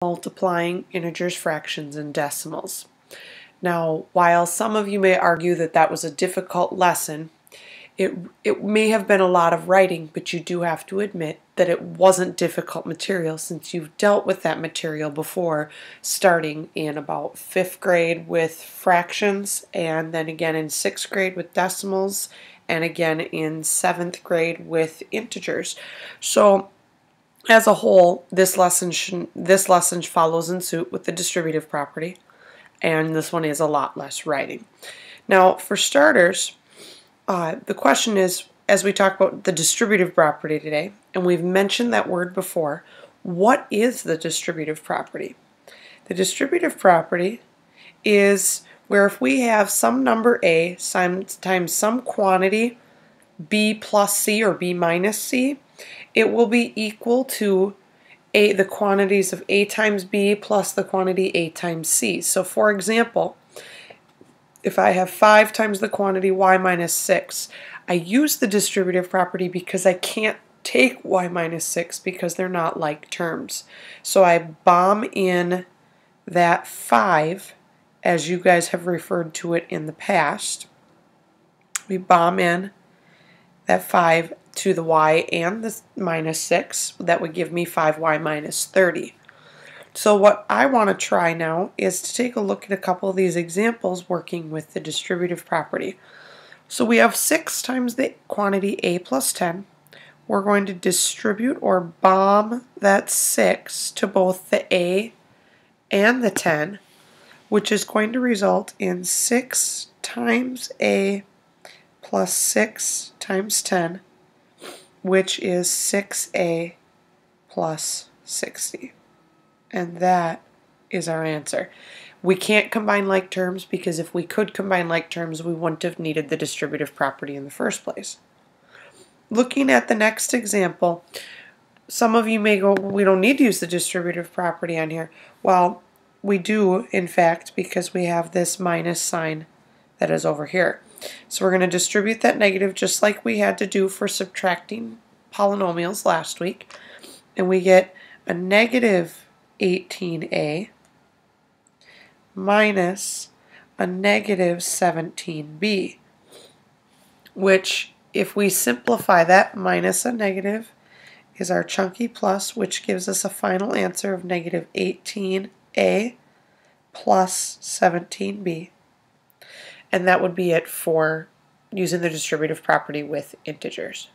multiplying integers, fractions, and decimals. Now, while some of you may argue that that was a difficult lesson, it may have been a lot of writing, but you do have to admit that it wasn't difficult material since you've dealt with that material before, starting in about 5th grade with fractions, and then again in 6th grade with decimals, and again in 7th grade with integers. So as a whole, this lesson follows in suit with the distributive property, and this one is a lot less writing. Now, for starters, the question is, as we talk about the distributive property today, and we've mentioned that word before, what is the distributive property? The distributive property is where if we have some number A times some quantity B plus C or B minus C, it will be equal to the quantities of A times B plus the quantity A times C. So for example, if I have 5 times the quantity y minus 6, I use the distributive property because I can't take y minus 6 because they're not like terms. So I bomb in that 5, as you guys have referred to it in the past. We bomb in that 5 to the y and the minus 6. That would give me 5y minus 30. So what I want to try now is to take a look at a couple of these examples working with the distributive property. So we have 6 times the quantity A plus 10. We're going to distribute or bomb that 6 to both the A and the 10, which is going to result in 6 times A plus 6 times 10, which is 6A plus 60. And that is our answer. We can't combine like terms because if we could combine like terms, we wouldn't have needed the distributive property in the first place. Looking at the next example, some of you may go, well, we don't need to use the distributive property on here. Well, we do, in fact, because we have this minus sign that is over here. So we're going to distribute that negative just like we had to do for subtracting polynomials last week. And we get a negative 18a minus a negative 17b, which, if we simplify that, minus a negative is our chunky plus, which gives us a final answer of negative 18a plus 17b. And that would be it for using the distributive property with integers.